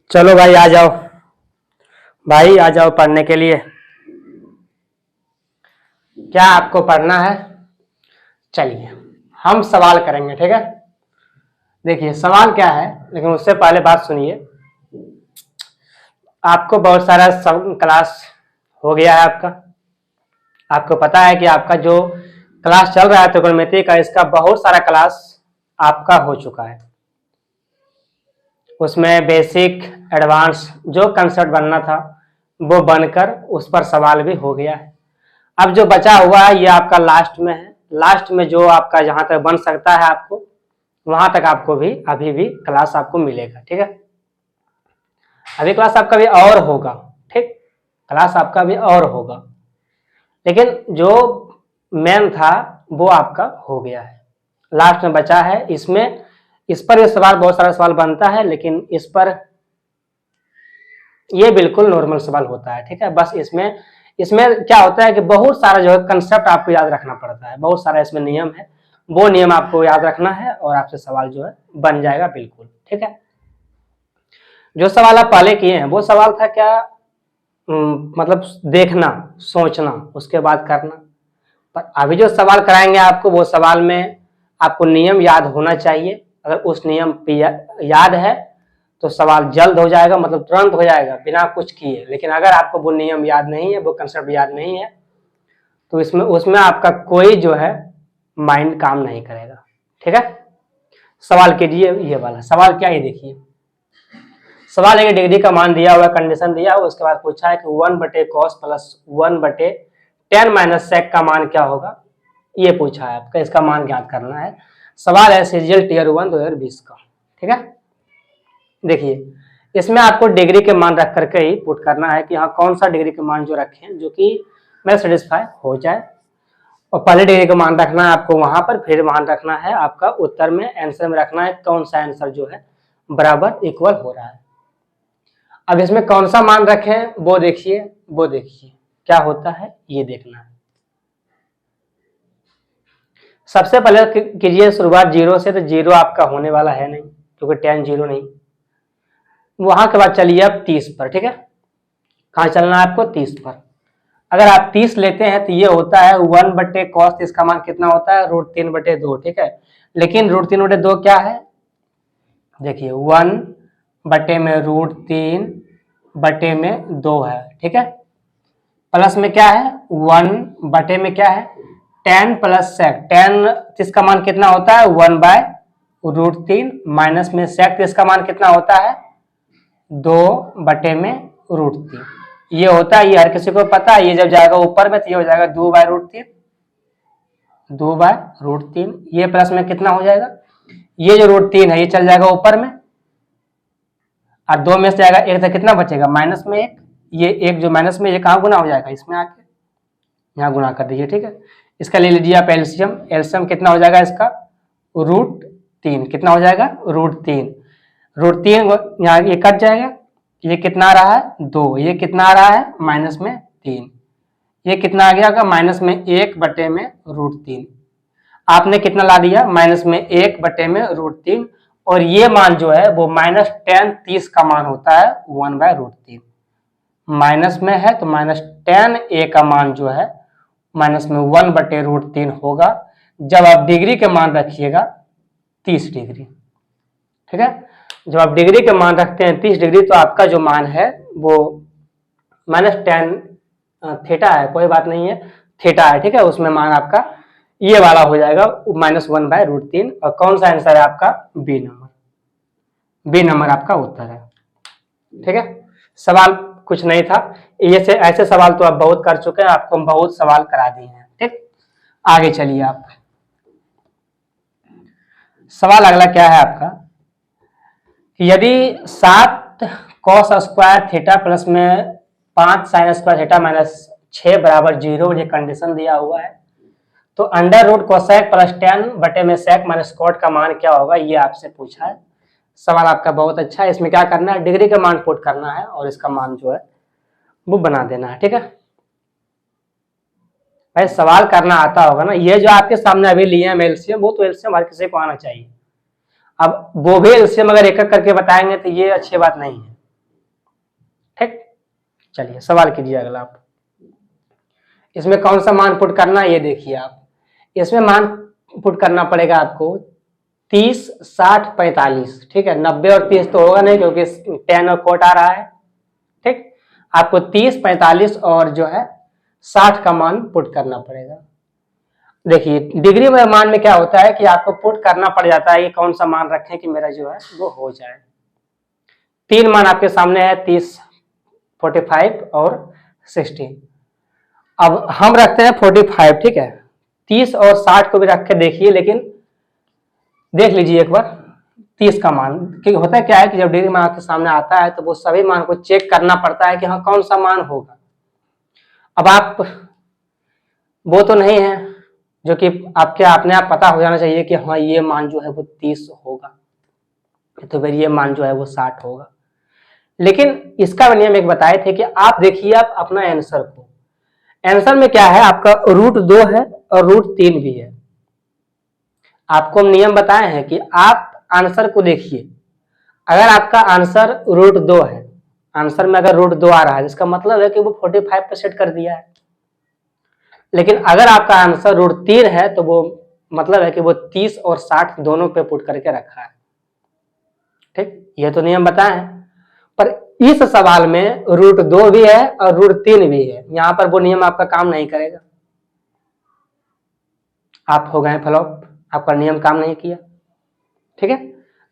चलो भाई आ जाओ, भाई आ जाओ पढ़ने के लिए। क्या आपको पढ़ना है? चलिए हम सवाल करेंगे, ठीक है। देखिए सवाल क्या है, लेकिन उससे पहले बात सुनिए। आपको बहुत सारा सब क्लास हो गया है आपका। आपको पता है कि आपका जो क्लास चल रहा है त्रिकोणमिति का, इसका बहुत सारा क्लास आपका हो चुका है। उसमें बेसिक एडवांस जो कंसेप्ट बनना था वो बनकर उस पर सवाल भी हो गया है। अब जो बचा हुआ है ये आपका लास्ट में है। लास्ट में जो आपका जहां तक बन सकता है आपको वहां तक आपको भी अभी भी क्लास आपको मिलेगा, ठीक है। अभी क्लास आपका भी और होगा, ठीक, क्लास आपका भी और होगा, लेकिन जो मेन था वो आपका हो गया है। लास्ट में बचा है, इसमें इस पर ये सवाल बहुत सारा सवाल बनता है, लेकिन इस पर ये बिल्कुल नॉर्मल सवाल होता है, ठीक है। बस इसमें क्या होता है कि बहुत सारा जो है कंसेप्ट आपको याद रखना पड़ता है, बहुत सारा इसमें नियम है, वो नियम आपको याद रखना है और आपसे सवाल जो है बन जाएगा बिल्कुल, ठीक है। जो सवाल आप पहले किए हैं वो सवाल था क्या, मतलब देखना, सोचना, उसके बाद करना। पर अभी जो सवाल कराएंगे आपको वो सवाल में आपको नियम याद होना चाहिए। अगर उस नियम पे याद है तो सवाल जल्द हो जाएगा, मतलब तुरंत हो जाएगा बिना कुछ किए। लेकिन अगर आपको वो नियम याद नहीं है, वो कंसेप्ट याद नहीं है, तो उसमें आपका कोई जो है माइंड काम नहीं करेगा, ठीक है। सवाल कीजिए ये वाला सवाल, क्या ये देखिए सवाल है कि डिग्री का मान दिया हुआ, कंडीशन दिया हुआ, उसके बाद पूछा है कि 1/cos plus 1/tan minus sec का मान क्या होगा, ये पूछा है आपका। इसका मान ज्ञात करना है। सवाल है सीजीएल टियर 1 2020 का, ठीक है। देखिए इसमें आपको डिग्री के मान रख करके ही पुट करना है कि हाँ कौन सा डिग्री के मान जो रखें जो कि मैं सेटिस्फाई हो जाए। और पहले डिग्री का मान रखना है आपको वहां पर, फिर मान रखना है आपका उत्तर में, आंसर में रखना है कौन सा आंसर जो है बराबर इक्वल हो रहा है। अब इसमें कौन सा मान रखें वो देखिए क्या होता है ये देखना है। सबसे पहले कीजिए शुरुआत 0 से, तो 0 आपका होने वाला है नहीं क्योंकि tan 0 नहीं। वहां के बाद चलिए अब 30 पर, ठीक है। कहां चलना है आपको? 30 पर। अगर आप 30 लेते हैं तो ये होता है 1/cos, इसका मान कितना होता है √3/2, ठीक है। लेकिन √3/2 क्या है, देखिए 1/√3/2 है, ठीक है। प्लस में क्या है 1/में क्या है tan प्लस sec। tan इसका मान कितना होता है 1/√3, माइनस में sec इसका मान कितना होता है 2/√3। ये होता है, ये हर किसी को पता है। ये जब जाएगा ऊपर में तो ये हो जाएगा 2/√3। ये प्लस में कितना हो जाएगा, ये जो √3 है ये चल जाएगा ऊपर में, और 2 में से जाएगा 1, तो कितना बचेगा माइनस में 1। ये 1 जो माइनस में, ये कहाँ गुना हो जाएगा, इसमें आके यहाँ गुना कर दीजिए, ठीक है। इसका ले लीजिए आप एलसीएम। एलसीएम कितना हो जाएगा इसका √3, कितना हो जाएगा √3। √3 यहाँ ये कट जाएगा, ये कितना आ रहा है 2, ये कितना आ रहा है माइनस में 3, ये कितना आ गया माइनस में 1/√3। आपने कितना ला दिया माइनस में 1/√3, और ये मान जो है वो -tan 30 का मान होता है 1/√3। माइनस में है तो -tan a का मान जो है माइनस में 1/√3 होगा जब आप डिग्री के मान रखिएगा 30 डिग्री, ठीक है। जब आप डिग्री के मान रखते हैं 30 डिग्री तो आपका जो मान है वो -tan थीटा है, कोई बात नहीं है, थीटा है, ठीक है। उसमें मान आपका ये वाला हो जाएगा -1/√3। और कौन सा आंसर है आपका बी नंबर आपका उत्तर है, ठीक है। सवाल कुछ नहीं था, ये से ऐसे सवाल तो आप बहुत कर चुके हैं, आपको हम बहुत सवाल करा दिए हैं, ठीक। आगे चलिए आप, सवाल अगला क्या है आपका, यदि 7 cos स्क्वायर थीटा प्लस में 5 sin स्क्वायर थीटा माइनस 6 बराबर 0, ये कंडीशन दिया हुआ है, तो √cosec प्लस tan में sec माइनस cot का मान क्या होगा, ये आपसे पूछा है। सवाल आपका बहुत अच्छा है। इसमें क्या करना है, डिग्री का मान पुट करना है और इसका मान जो है वो बना देना है, ठीक है। भाई सवाल करना आता होगा ना, ये जो आपके सामने अभी लिए हैं एलसीएम, वो तो एलसीएम हर किसी को आना चाहिए। अब वो भी एलसीएम अगर एक एक करके बताएंगे तो ये अच्छी बात नहीं है, ठीक, चलिए सवाल कीजिए अगला आप। इसमें कौन सा मान पुट करना है ये देखिए आप। इसमें मान पुट करना पड़ेगा आपको 30, 60, 45। ठीक है, 90 और 30 तो होगा नहीं क्योंकि 10 और कोट आ रहा है। ठीक, आपको 30, 45 और जो है 60 का मान पुट करना पड़ेगा। देखिए डिग्री में मान में क्या होता है कि आपको पुट करना पड़ जाता है कि कौन सा मान रखें कि मेरा जो है वो हो जाए। 3 मान आपके सामने है, 30, 45 और 60। अब हम रखते हैं 45। ठीक है, 30 और 60 को भी रख के देखिए, लेकिन देख लीजिए एक बार 30 का मान, क्योंकि होता है क्या है कि जब डिग्री मान आपके सामने आता है तो वो सभी मान को चेक करना पड़ता है कि हाँ कौन सा मान होगा। अब आप वो तो नहीं है जो कि आपके अपने आप पता हो जाना चाहिए कि हाँ ये मान जो है वो 30 होगा, तो फिर ये मान जो है वो 60 होगा। लेकिन इसका नियम एक बताए थे कि आप देखिए आप अपना आंसर को, आंसर में क्या है आपका √2 है और √3 भी है। आपको हम नियम बताए हैं कि आप आंसर को देखिए, अगर आपका आंसर √2 है, आंसर में अगर √2 आ रहा है इसका मतलब है कि वो 45 पे सेट कर दिया है। लेकिन अगर आपका आंसर √3 है तो वो मतलब है कि वो 30 और 60 दोनों पे पुट करके रखा है। ठीक, ये तो नियम बताए हैं, पर इस सवाल में √2 भी है और √3 भी है, यहां पर वो नियम आपका काम नहीं करेगा। आप हो गए फ्लॉप, आपका नियम काम नहीं किया। ठीक है,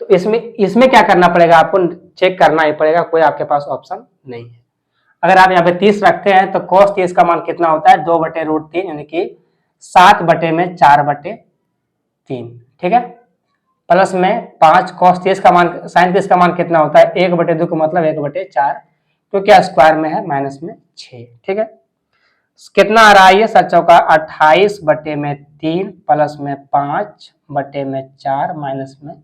तो इसमें क्या करना पड़ेगा, आपको चेक करना ही पड़ेगा, कोई आपके पास ऑप्शन नहीं है। अगर आप यहाँ पे 30 रखते हैं तो cos 30 का मान कितना होता है, 2/√3 यानी कि 7/4/3। ठीक है, प्लस में 5 cos 30 का मान, sin 30 का मान कितना होता है, 1/2 का मतलब 1/4, क्योंकि स्क्वायर में है माइनस में 6। ठीक है, कितना आ रहा है ये 7 चौका 28/3 प्लस में 5/4 माइनस में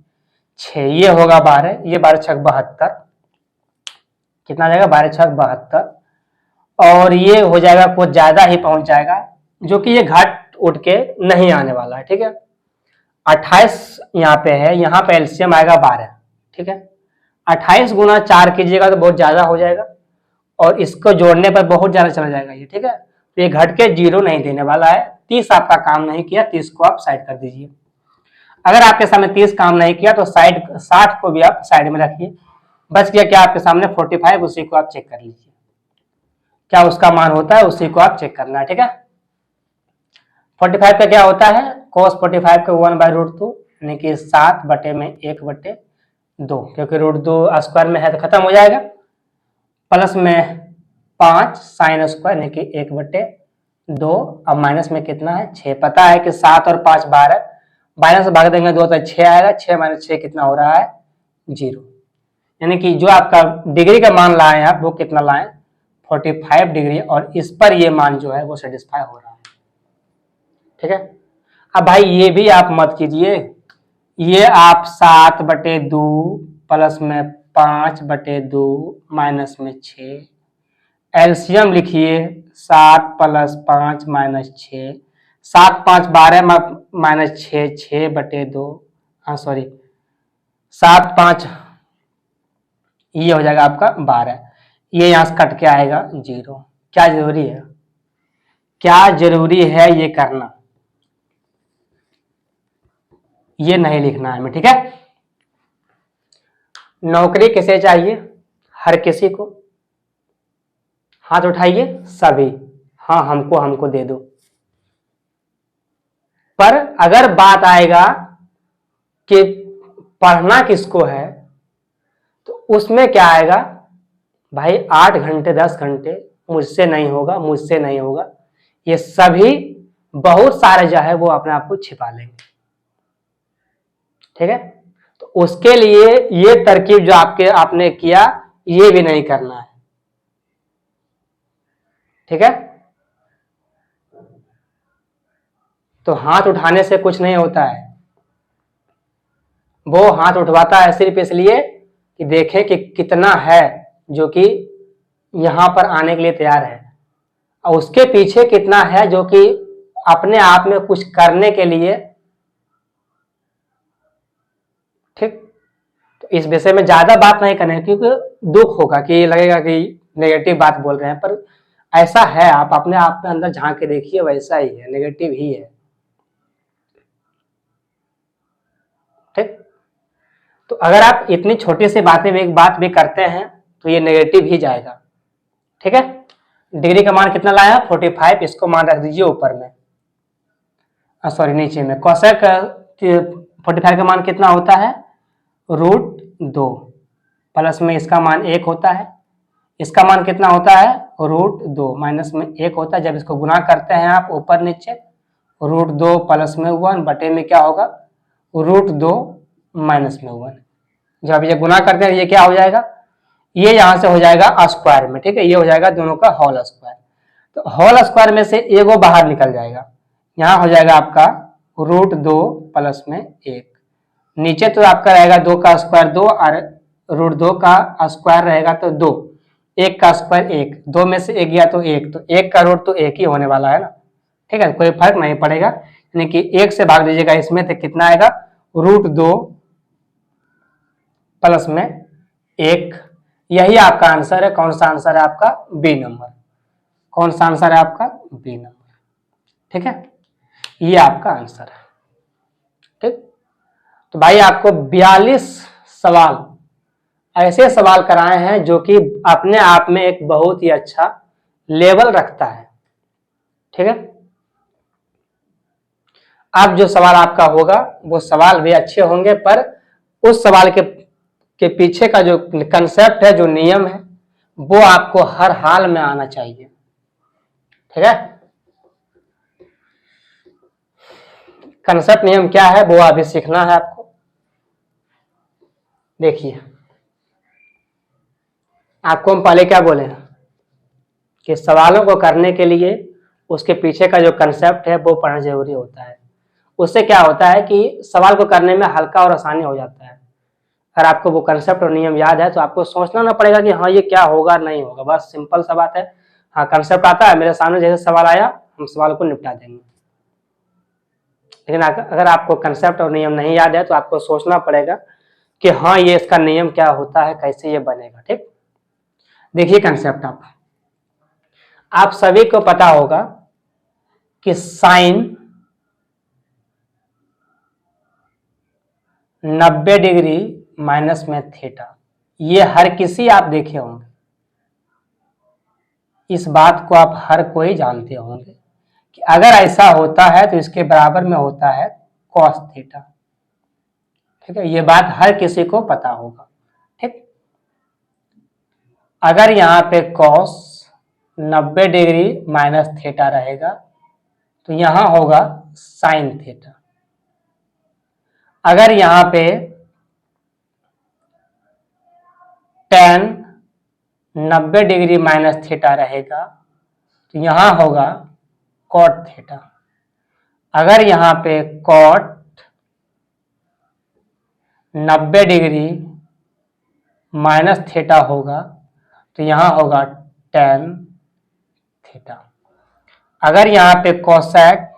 6, ये होगा 12, ये 12 छक 72, कितना जाएगा 12 छक 72, और ये हो जाएगा कुछ ज्यादा ही पहुंच जाएगा, जो कि ये घट उठ के नहीं आने वाला है। ठीक है, 28 यहाँ पे है, यहाँ पे एलसीएम आएगा 12। ठीक है, 28 गुना 4 कीजिएगा तो बहुत ज्यादा हो जाएगा, और इसको जोड़ने पर बहुत ज्यादा चला जाएगा ये। ठीक है, तो ये घट के 0 नहीं देने वाला है। 30 आपका काम नहीं किया, 30 को आप साइड कर दीजिए। अगर आपके सामने 30 काम नहीं किया तो साइड 60 को भी आप साइड में रखिए। बच गया क्या आपके सामने 45, उसी को आप चेक कर लीजिए क्या उसका मान होता है, उसी को आप चेक करना है। ठीक है, 45 का क्या होता है, cos 45 का 1/√2 यानी कि 7/1/2, क्योंकि √2 स्क्वायर में है तो खत्म हो जाएगा, प्लस में 5 sin स्क्वायर यानी कि 1/2, अब माइनस में कितना है 6। पता है कि 7 और 5 12, माइनस भाग देंगे 2 तो 6 आएगा, 6 - 6 कितना हो रहा है 0। यानी कि जो आपका डिग्री का मान लाए आप वो कितना लाए 45 डिग्री, और इस पर ये मान जो है वो सेटिस्फाई हो रहा है। ठीक है, अब भाई ये भी आप मत कीजिए, ये आप 7/2 प्लस में 5/2 माइनस में 6, एलसीएम लिखिए 7 + 5 - 6, 7 5 12 माइनस 6, 6/2, हाँ सॉरी 7 5, ये हो जाएगा आपका 12, ये यहाँ से कट के आएगा 0। क्या जरूरी है, क्या जरूरी है ये करना, ये नहीं लिखना है हमें। ठीक है, नौकरी किसे चाहिए, हर किसी को, हाथ उठाइए सभी, हाँ हमको दे दो। पर अगर बात आएगा कि पढ़ना किसको है तो उसमें क्या आएगा भाई 8 घंटे 10 घंटे मुझसे नहीं होगा, मुझसे नहीं होगा, ये सभी बहुत सारे जो है वो अपने आप को छिपा लेंगे। ठीक है, तो उसके लिए ये तरकीब जो आपने किया ये भी नहीं करना है। ठीक है, तो हाथ उठाने से कुछ नहीं होता है, वो हाथ उठवाता है सिर्फ इसलिए कि देखे कि कितना है जो कि यहां पर आने के लिए तैयार है, और उसके पीछे कितना है जो कि अपने आप में कुछ करने के लिए। ठीक, तो इस विषय में ज्यादा बात नहीं करनी, क्योंकि दुख होगा कि लगेगा कि नेगेटिव बात बोल रहे हैं, पर ऐसा है, आप अपने आप में अंदर झांक के देखिए, वैसा ही है, नेगेटिव ही है। ठीक, तो अगर आप इतनी छोटी सी बातें में एक बात भी करते हैं तो ये नेगेटिव ही जाएगा। ठीक है, डिग्री का मान कितना लाया 45, इसको मान रख दीजिए ऊपर में, सॉरी नीचे में। कोसेक 45 का मान कितना होता है √2, प्लस में इसका मान 1 होता है, इसका मान कितना होता है √2, माइनस में 1 होता है। जब इसको गुना करते हैं आप ऊपर नीचे, √2 प्लस में 1 बटे में क्या होगा √2 माइनस में 1। जब ये गुना करते हैं ये क्या हो जाएगा, ये यहां से हो जाएगा स्क्वायर में। ठीक है, ये हो जाएगा दोनों का होल स्क्वायर। तो होल स्क्वायर में से एगो बाहर निकल जाएगा, यहाँ हो जाएगा आपका √2 प्लस में 1। नीचे तो आपका रहेगा 2 का स्क्वायर 2 और √2 का स्क्वायर रहेगा तो 2, 1 का स्क्वायर 1, 2 में से 1 गया तो 1, तो 1 का रूट तो 1 ही होने वाला है ना। ठीक है, कोई फर्क नहीं पड़ेगा, यानी कि 1 से भाग दीजिएगा इसमें तो कितना आएगा √2 प्लस में 1। यही आपका आंसर है। कौन सा आंसर है आपका बी नंबर, कौन सा आंसर है आपका बी नंबर। ठीक है, ये आपका आंसर है। ठीक, तो भाई आपको 42 सवाल ऐसे सवाल कराए हैं जो कि अपने आप में एक बहुत ही अच्छा लेवल रखता है। ठीक है, अब जो सवाल आपका होगा वो सवाल भी अच्छे होंगे, पर उस सवाल के पीछे का जो कंसेप्ट है, जो नियम है, वो आपको हर हाल में आना चाहिए। ठीक है, कंसेप्ट नियम क्या है वो अभी सीखना है आपको। देखिए, आपको हम पहले क्या बोले हैं कि सवालों को करने के लिए उसके पीछे का जो कंसेप्ट है वो पढ़ना जरूरी होता है। उससे क्या होता है कि सवाल को करने में हल्का और आसानी हो जाता है। अगर आपको वो कंसेप्ट और नियम याद है तो आपको सोचना ना पड़ेगा कि हाँ ये क्या होगा नहीं होगा, बस सिंपल सा बात है। हाँ, कंसेप्ट आता है मेरे सामने, जैसे सवाल आया हम सवाल को निपटा देंगे। लेकिन अगर आपको कंसेप्ट और नियम नहीं याद है तो आपको सोचना पड़ेगा कि हाँ ये इसका नियम क्या होता है, कैसे ये बनेगा। ठीक, देखिए कंसेप्ट आप सभी को पता होगा कि साइन 90 डिग्री माइनस में थीटा, ये हर किसी आप देखे होंगे, इस बात को आप हर कोई जानते होंगे कि अगर ऐसा होता है तो इसके बराबर में होता है कॉस थीटा। ठीक है, ये बात हर किसी को पता होगा। ठीक, अगर यहाँ पे कॉस 90 डिग्री माइनस थीटा रहेगा तो यहां होगा साइन थीटा। अगर यहां पे tan 90 डिग्री माइनस थीटा रहेगा तो यहां होगा कॉट थीटा। अगर यहां पे कॉट 90 डिग्री माइनस थीटा होगा तो यहां होगा tan थीटा। अगर यहां पे कोसेक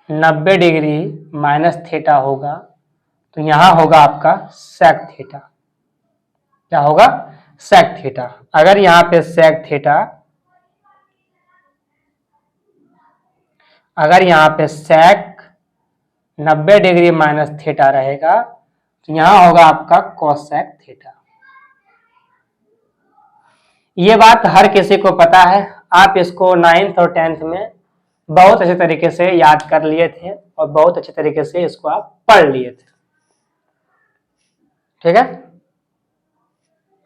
90 डिग्री माइनस थीटा होगा तो यहां होगा आपका सेक थीटा। क्या होगा सेक थीटा। अगर यहां पे सेक थीटा, अगर यहां पे सेक 90 डिग्री माइनस थीटा रहेगा तो यहां होगा आपका कोसेक थीटा। ये बात हर किसी को पता है, आप इसको 9th और 10th में बहुत अच्छे तरीके से याद कर लिए थे और बहुत अच्छे तरीके से इसको आप पढ़ लिए थे। ठीक है,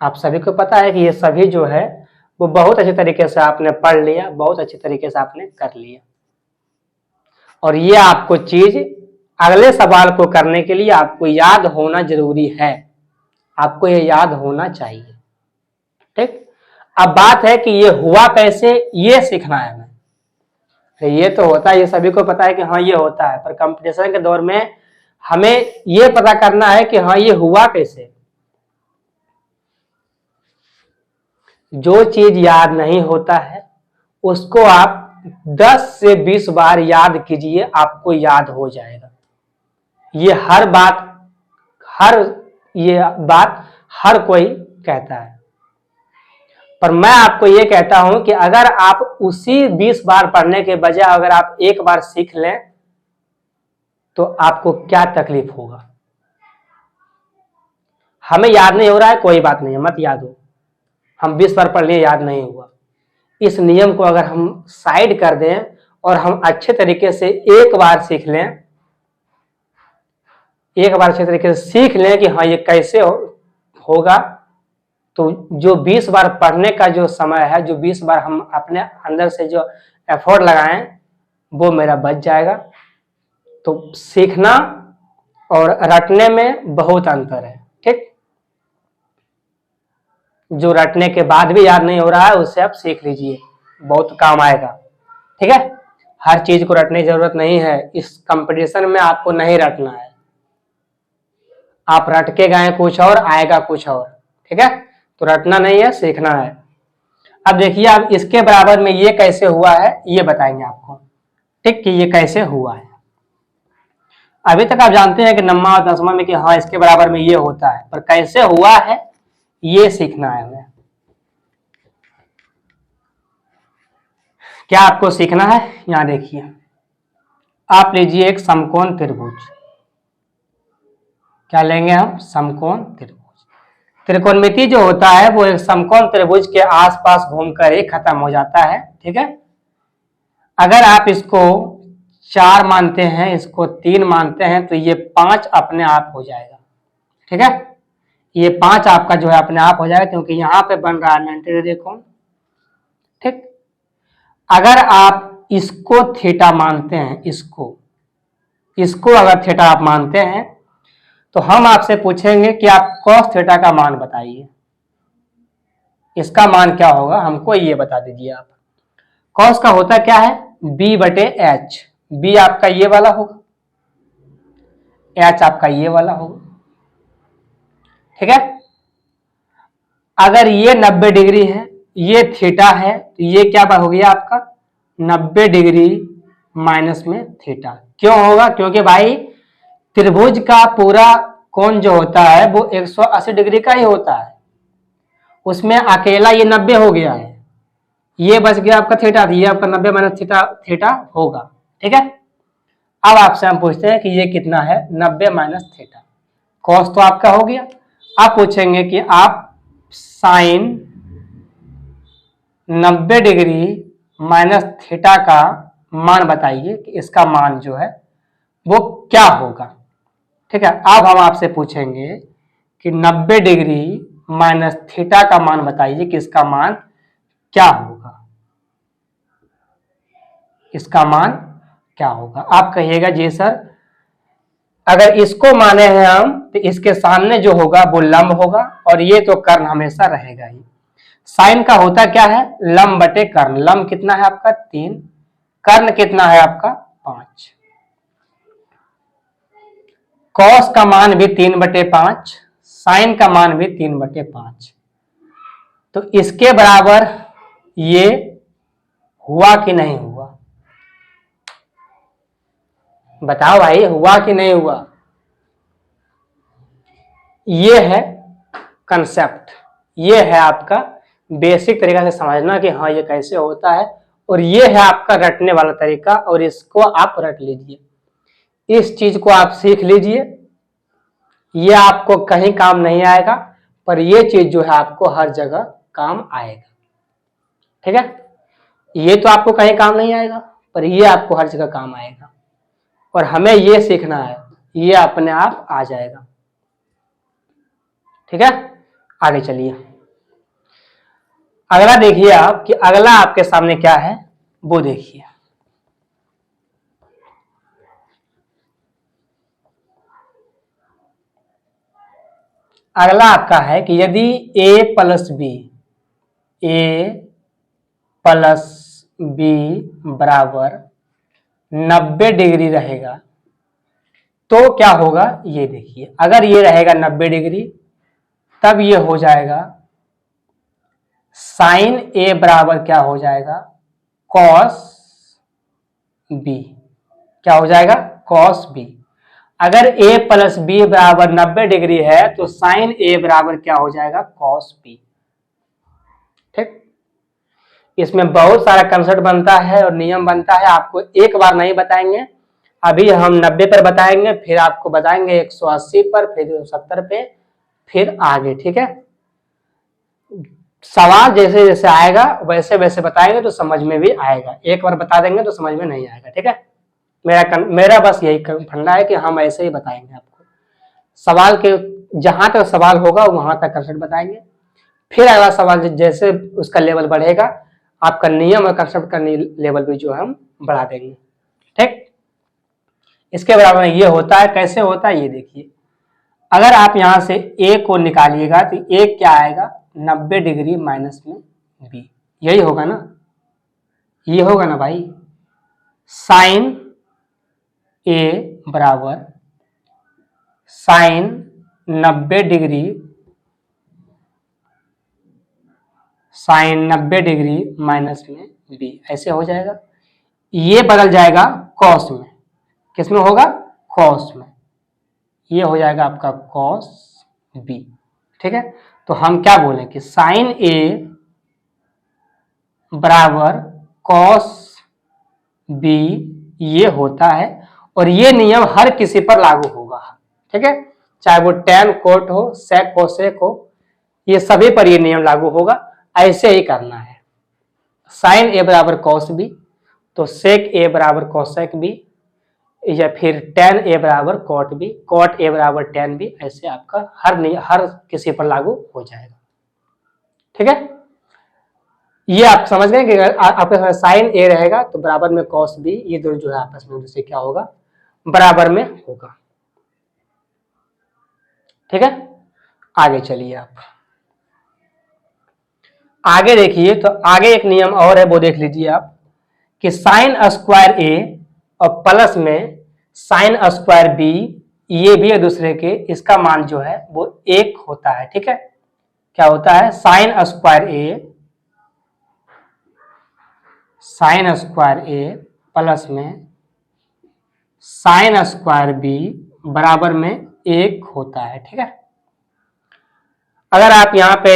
आप सभी को पता है कि ये सभी जो है वो बहुत अच्छे तरीके से आपने पढ़ लिया, बहुत अच्छे तरीके से आपने कर लिया। और ये आपको चीज अगले सवाल को करने के लिए आपको याद होना जरूरी है, आपको ये याद होना चाहिए। ठीक, अब बात है कि ये हुआ कैसे, ये सीखना है हमें। ये तो होता है, ये सभी को पता है कि हाँ ये होता है, पर कंपटीशन के दौर में हमें ये पता करना है कि हाँ ये हुआ कैसे। जो चीज याद नहीं होता है उसको आप 10 से 20 बार याद कीजिए, आपको याद हो जाएगा। ये बात हर कोई कहता है। पर मैं आपको ये कहता हूं कि अगर आप उसी 20 बार पढ़ने के बजाय अगर आप एक बार सीख लें तो आपको क्या तकलीफ होगा। हमें याद नहीं हो रहा है, कोई बात नहीं है, मत याद हो, हम 20 बार पढ़ लिए, याद नहीं हुआ। इस नियम को अगर हम साइड कर दें और हम अच्छे तरीके से एक बार सीख लें, एक बार अच्छे तरीके से सीख लें कि हाँ ये कैसे होगा, तो जो 20 बार पढ़ने का जो समय है, जो 20 बार हम अपने अंदर से जो एफर्ट लगाएं, वो मेरा बच जाएगा। तो सीखना और रटने में बहुत अंतर है, ठीक। जो रटने के बाद भी याद नहीं हो रहा है उससे आप सीख लीजिए, बहुत काम आएगा, ठीक है। हर चीज को रटने की जरूरत नहीं है, इस कंपटीशन में आपको नहीं रटना है। आप रट के गए कुछ और, आएगा कुछ और, ठीक है। तो रटना नहीं है, सीखना है। अब देखिए, अब इसके बराबर में ये कैसे हुआ है ये बताएंगे आपको, ठीक, कि ये कैसे हुआ है। अभी तक आप जानते हैं कि नम्मा और दसवां में कि हाँ इसके बराबर में ये होता है, पर कैसे हुआ है ये सीखना है हमें। क्या आपको सीखना है, यहां देखिए, आप लीजिए एक समकोण त्रिभुज। क्या लेंगे हम, समकोण त्रिभुज। त्रिकोणमिति जो होता है वो एक समकोण त्रिभुज के आसपास घूमकर ही खत्म हो जाता है, ठीक है। अगर आप इसको 4 मानते हैं, इसको 3 मानते हैं, तो ये 5 अपने आप हो जाएगा, ठीक है। ये 5 आपका जो है अपने आप हो जाएगा, क्योंकि यहां पे बन रहा है 90 डिग्री कोण, ठीक। अगर आप इसको थीटा मानते हैं, इसको अगर थीटा आप मानते हैं, तो हम आपसे पूछेंगे कि आप cos थीटा का मान बताइए, इसका मान क्या होगा, हमको ये बता दीजिए आप। cos का होता क्या है, b/h, b आपका ये वाला होगा, h आपका ये वाला होगा, ठीक है। अगर ये 90 डिग्री है, ये थीटा है, तो ये क्या हो गया आपका 90 डिग्री माइनस में थीटा। क्यों होगा, क्योंकि भाई त्रिभुज का पूरा कोण जो होता है वो 180 डिग्री का ही होता है, उसमें अकेला ये 90 हो गया है, ये बच गया आपका थीटा, ये आपका 90 माइनस थीटा होगा, ठीक है। अब आपसे हम पूछते हैं कि ये कितना है, 90 माइनस थीटा। कॉस तो आपका हो गया। अब पूछेंगे कि आप साइन 90 डिग्री माइनस थीटा का मान बताइए कि इसका मान जो है वो क्या होगा, ठीक है। अब हम आपसे पूछेंगे कि 90 डिग्री माइनस थीटा का मान बताइए कि इसका मान क्या होगा, इसका मान क्या होगा। आप कहिएगा जी सर, अगर इसको माने हैं हम तो इसके सामने जो होगा वो लंब होगा, और ये तो कर्ण हमेशा रहेगा ही। साइन का होता क्या है, लंब बटे कर्ण। लंब कितना है आपका 3, कर्ण कितना है आपका 5। कॉस का मान भी 3/5, साइन का मान भी 3/5। तो इसके बराबर ये हुआ कि नहीं हुआ, बताओ भाई, हुआ कि नहीं हुआ। ये है कंसेप्ट, ये है आपका बेसिक तरीका से समझना कि हाँ ये कैसे होता है, और ये है आपका रटने वाला तरीका, और इसको आप रट लीजिए, इस चीज को आप सीख लीजिए। ये आपको कहीं काम नहीं आएगा, पर ये चीज जो है आपको हर जगह काम आएगा, ठीक है। ये तो आपको कहीं काम नहीं आएगा, पर ये आपको हर जगह काम आएगा, और हमें ये सीखना है, ये अपने आप आ जाएगा, ठीक है। आगे चलिए, अगला देखिए आप कि अगला आपके सामने क्या है वो देखिए। अगला आपका है कि यदि a प्लस बी बराबर 90 डिग्री रहेगा तो क्या होगा, ये देखिए। अगर ये रहेगा 90 डिग्री तब ये हो जाएगा साइन a बराबर क्या हो जाएगा, कॉस b। क्या हो जाएगा, कॉस b। अगर a प्लस बी बराबर 90 डिग्री है तो साइन a बराबर क्या हो जाएगा, कॉस b। ठीक, इसमें बहुत सारा कंसेप्ट बनता है और नियम बनता है, आपको एक बार नहीं बताएंगे। अभी हम 90 पर बताएंगे, फिर आपको बताएंगे 180 पर, फिर 70 पे, फिर आगे। ठीक है, सवाल जैसे जैसे आएगा वैसे वैसे बताएंगे तो समझ में भी आएगा, एक बार बता देंगे तो समझ में नहीं आएगा। ठीक है, मेरा बस यही फंडा है कि हम ऐसे ही बताएंगे आपको, सवाल के जहां तक सवाल होगा वहां तक कंसेप्ट बताएंगे, फिर अगला सवाल जैसे उसका लेवल बढ़ेगा आपका नियम और कंसेप्ट का लेवल भी जो है हम बढ़ा देंगे। ठीक, इसके बराबर ये होता है, कैसे होता है ये देखिए। अगर आप यहां से a को निकालिएगा तो a क्या आएगा, 90 डिग्री माइनस में b, यही होगा ना, ये होगा ना भाई। साइन a बराबर sine 90 degree, sine 90 degree minus में b, ऐसे हो जाएगा। ये बदल जाएगा कॉस में, किसमें होगा, कॉस में, ये हो जाएगा आपका कॉस b। ठीक है, तो हम क्या बोलें कि साइन a बराबर कॉस b ये होता है, और ये नियम हर किसी पर लागू होगा। ठीक है, चाहे वो टैन कोट हो, सेक हो, सेक हो, ये सभी पर ये नियम लागू होगा। ऐसे ही करना है, साइन a बराबर कॉस b तो सेक a बराबर कॉसेक b, या फिर tan a बराबर cot b, cot a बराबर tan b, ऐसे आपका हर किसी पर लागू हो जाएगा। ठीक है, ये आप समझ गए कि आपके साथ साइन a रहेगा तो बराबर में cos b, ये दोनों जो है आपस में दूसरे क्या होगा, बराबर में होगा। ठीक है, आगे चलिए आप आगे देखिए, तो आगे एक नियम और है वो देख लीजिए आप, कि साइन स्क्वायर a और प्लस में साइन स्क्वायर b, ये भी एक दूसरे के, इसका मान जो है वो एक होता है। ठीक है, क्या होता है, sine square a, sine square a plus में साइन स्क्वायर b बराबर में एक होता है। ठीक है, अगर आप यहाँ पे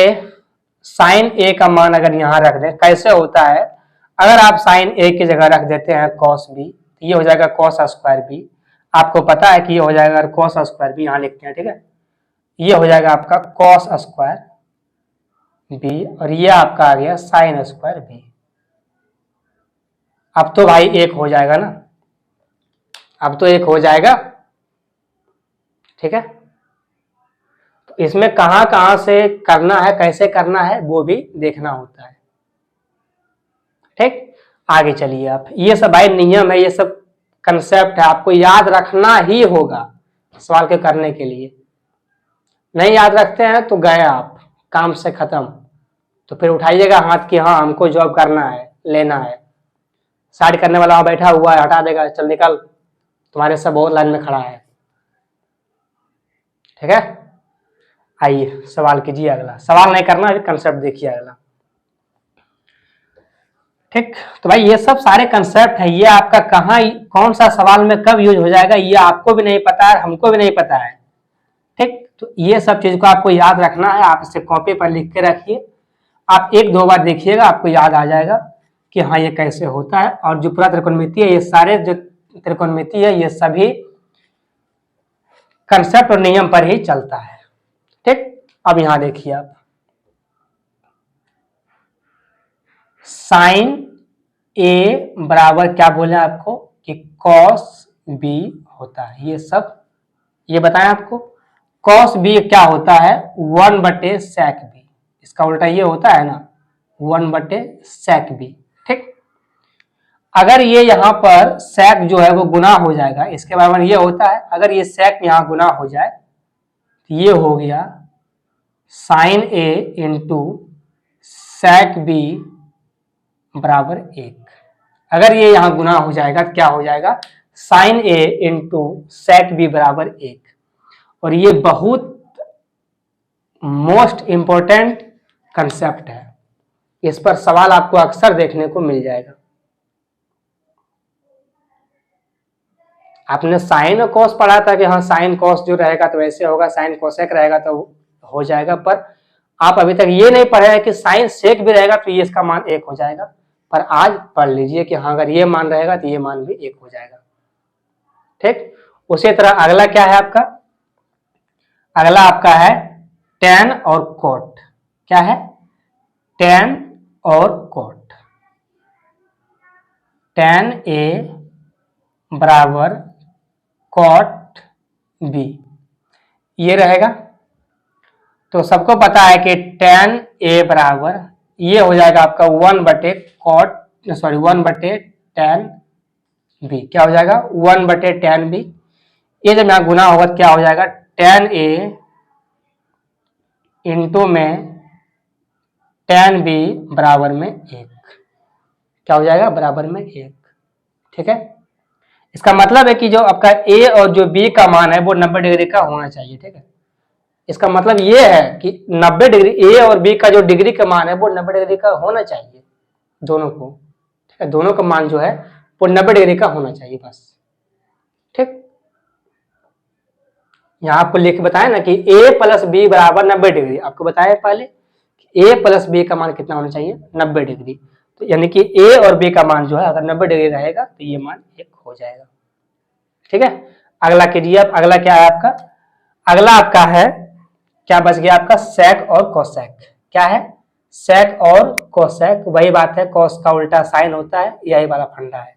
साइन a का मान अगर यहाँ रख दें, कैसे होता है, अगर आप साइन a की जगह रख देते हैं cos b, तो ये हो जाएगा cos स्क्वायर b। आपको पता है कि ये हो जाएगा, cos स्क्वायर b यहाँ लिखते हैं। ठीक है, ये हो जाएगा आपका cos स्क्वायर b, और ये आपका आ गया साइन स्क्वायर b। अब तो भाई एक हो जाएगा ना, अब तो एक हो जाएगा। ठीक है, तो इसमें कहां कहां से करना है, कैसे करना है वो भी देखना होता है। ठीक, आगे चलिए आप, ये सब भाई नियम है, ये सब कंसेप्ट है, आपको याद रखना ही होगा सवाल के करने के लिए। नहीं याद रखते हैं तो गए आप, काम से खत्म। तो फिर उठाइएगा हाथ कि हाँ हमको जॉब करना है, लेना है। साइड करने वाला वहां बैठा हुआ है, हटा देगा, चल निकल, तुम्हारे सब बहुत लाइन में खड़ा है। ठीक है, आइए सवाल कीजिए, अगला सवाल नहीं करना, कंसेप्ट देखिए अगला। ठीक, तो भाई ये सब सारे कंसेप्ट है, ये आपका कहाँ कौन सा सवाल में कब यूज हो जाएगा ये आपको भी नहीं पता है, हमको भी नहीं पता है। ठीक, तो ये सब चीज को आपको याद रखना है, आप इसे कॉपी पर लिख के रखिए, आप एक दो बार देखिएगा आपको याद आ जाएगा कि हाँ ये कैसे होता है। और जो पूरा त्रिकोणमिति है, ये सारे जो त्रिकोणमिति है ये सभी कंसेप्ट और नियम पर ही चलता है। ठीक, अब यहां देखिए आप, साइन ए बराबर क्या बोले आपको कि कॉस बी होता है, ये सब ये बताएं आपको। कॉस बी क्या होता है, 1/sec बी, इसका उल्टा ये होता है ना 1/sec बी। ठीक, अगर ये यहाँ पर sec जो है वो गुना हो जाएगा, इसके बराबर ये होता है, अगर ये sec यहाँ गुना हो जाए तो ये हो गया साइन ए इंटू sec बी बराबर 1। अगर ये यहां गुना हो जाएगा क्या हो जाएगा, साइन ए इंटू सेक बी बराबर 1। और ये बहुत मोस्ट इंपॉर्टेंट कंसेप्ट है, इस पर सवाल आपको अक्सर देखने को मिल जाएगा। आपने साइन और कॉस पढ़ा था कि हाँ साइन कॉस जो रहेगा तो वैसे होगा, साइन कोसेक रहेगा तो हो जाएगा, पर आप अभी तक ये नहीं पढ़े हैं कि साइन सेक भी रहेगा तो ये इसका मान 1 हो जाएगा। पर आज पढ़ लीजिए कि हाँ अगर ये मान रहेगा तो ये मान भी 1 हो जाएगा। ठीक, उसी तरह अगला क्या है आपका, अगला आपका है tan और cot। क्या है, tan और cot। tan A बराबर cot B ये रहेगा। तो सबको पता है कि tan A बराबर ये हो जाएगा आपका 1/tan B। क्या हो जाएगा, 1/tan B। ये जब यहाँ गुना होगा तो क्या हो जाएगा, tan A इंटू में tan B बराबर में 1। क्या हो जाएगा, बराबर में 1। ठीक है, इसका मतलब है कि जो आपका A और जो B का मान है वो 90 डिग्री का होना चाहिए। ठीक है, इसका मतलब ये है कि 90 डिग्री A और B का जो डिग्री का मान है वो 90 डिग्री का होना चाहिए दोनों को। ठीक है, दोनों का मान जो है वो 90 डिग्री का होना चाहिए बस। ठीक, यहाँ आपको लिख के बताया ना कि A प्लस B बराबर 90 डिग्री, आपको बताया पहले A प्लस B का मान कितना होना चाहिए, 90 डिग्री। तो यानी कि A और B का मान जो है अगर 90 डिग्री रहेगा तो ये मान 1 हो जाएगा। ठीक है, अगला कीजिए आप, अगला क्या है आपका, अगला आपका है क्या बच गया आपका, सेक और कोसेक। क्या है, सेक और कोसेक, वही बात है, कॉस का उल्टा साइन होता है, यही वाला फंडा है,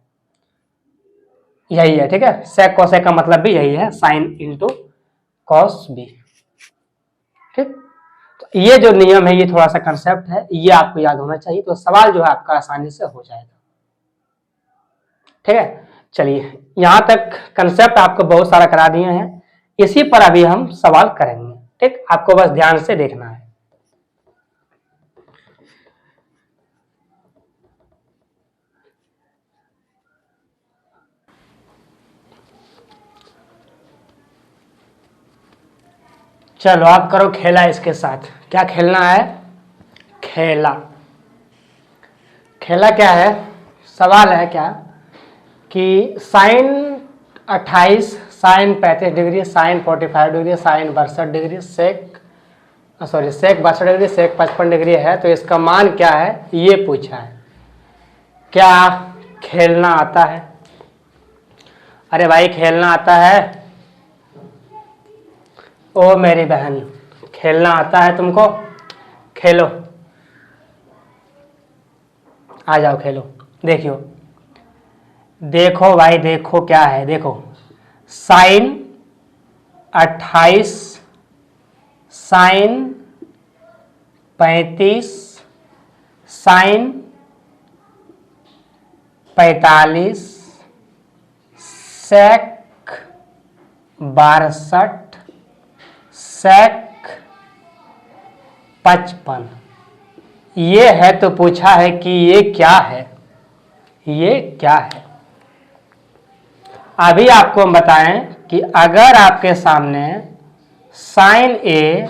यही है। ठीक है, सेक कोसेक का मतलब भी यही है, साइन इंटू कॉस बी। ठीक, तो ये जो नियम है, ये थोड़ा सा कंसेप्ट है, ये आपको याद होना चाहिए, तो सवाल जो है आपका आसानी से हो जाएगा। ठीक है, चलिए यहां तक कंसेप्ट आपको बहुत सारा करा दिए हैं, इसी पर अभी हम सवाल करेंगे। ठीक, आपको बस ध्यान से देखना है। चलो आप करो खेला इसके साथ। क्या खेलना है, खेला। खेला क्या है, सवाल है क्या कि sine 28, sine 35 degree, sine 45 degree, sine 62 degree, sec 62 degree, sec 55 degree है, तो इसका मान क्या है ये पूछा है। क्या खेलना आता है? अरे भाई खेलना आता है? ओ मेरी बहन, खेलना आता है तुमको? खेलो, आ जाओ खेलो। देखियो, देखो भाई देखो क्या है, देखो साइन 28, साइन 35, साइन 45, सेक 62, सेक 55, ये है। तो पूछा है कि ये क्या है, ये क्या है। अभी आपको हम बताएं कि अगर आपके सामने साइन ए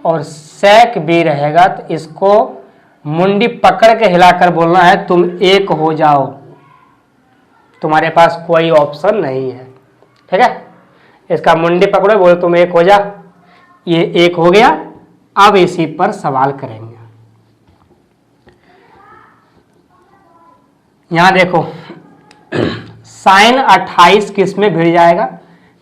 और सेक बी रहेगा तो इसको मुंडी पकड़ के हिलाकर बोलना है तुम एक हो जाओ, तुम्हारे पास कोई ऑप्शन नहीं है। ठीक है, इसका मुंडी पकड़ो, बोलो तुम एक हो जा, ये एक हो गया। अब इसी पर सवाल करेंगे। यहां देखो साइन 28 किस में भिड़ जाएगा,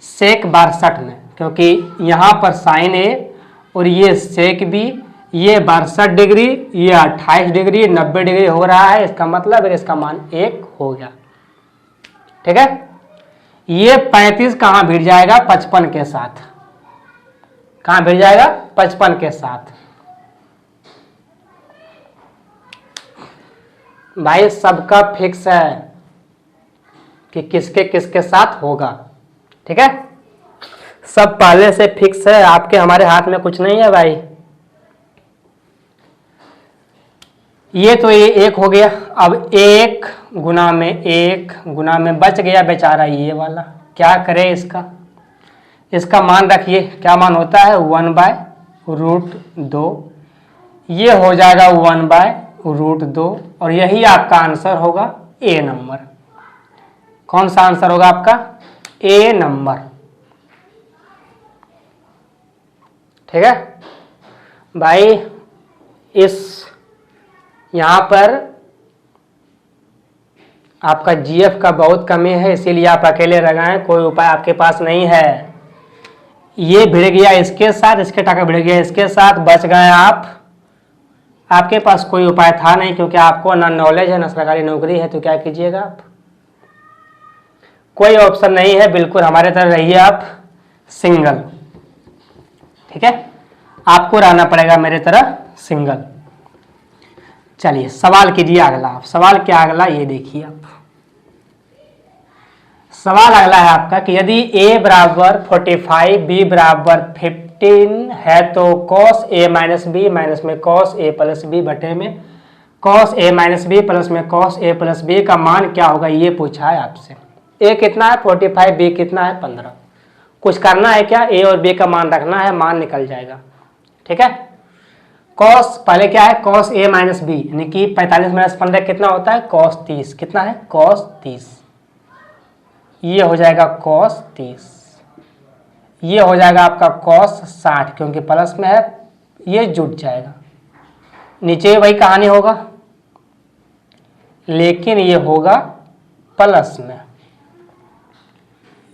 सेक 62 में, क्योंकि यहां पर साइन ए और ये सेक बी, ये 62 डिग्री, ये 28 डिग्री, 90 डिग्री हो रहा है, इसका मतलब है इसका मान 1 हो गया। ठीक है, ये 35 कहां भिड़ जाएगा, 55 के साथ। कहां भिड़ जाएगा, 55 के साथ। भाई सबका फिक्स है कि किसके किसके साथ होगा। ठीक है, सब पहले से फिक्स है, आपके हमारे हाथ में कुछ नहीं है भाई। ये तो ये एक हो गया। अब 1 गुना में 1 गुना में बच गया बेचारा ये वाला, क्या करे इसका, इसका मान रखिए। क्या मान होता है, 1/√2। ये हो जाएगा 1/√2 और यही आपका आंसर होगा ए नंबर। कौन सा आंसर होगा आपका? ए नंबर। ठीक है भाई, इस यहां पर आपका जीएफ का बहुत कमी है, इसीलिए आप अकेले रह गए, कोई उपाय आपके पास नहीं है। ये भिड़ गया इसके साथ, इसके टाका भिड़ गया इसके साथ, बच गए आप। आपके पास कोई उपाय था नहीं, क्योंकि आपको ना नॉलेज है ना सरकारी नौकरी है, तो क्या कीजिएगा आप? कोई ऑप्शन नहीं है, बिल्कुल हमारे तरह रहिए आप सिंगल। ठीक है, आपको रहना पड़ेगा मेरे तरह सिंगल। चलिए सवाल कीजिए अगला। आप सवाल क्या अगला ये देखिए आप। सवाल अगला है आपका कि यदि a बराबर 45 b बराबर 15 है तो cos a minus b minus में cos a प्लस बी बटे में cos a minus b plus में cos a प्लस बी का मान क्या होगा, ये पूछा है आपसे। a कितना है 45, b कितना है 15। कुछ करना है क्या, a और b का मान रखना है, मान निकल जाएगा। ठीक है, cos पहले क्या है cos a माइनस बी, यानी कि 45 माइनस 15 कितना होता है cos 30। कितना है cos 30। ये हो जाएगा cos 30, ये हो जाएगा आपका cos 60, क्योंकि प्लस में है, ये जुट जाएगा। नीचे वही कहानी होगा, लेकिन ये होगा प्लस में।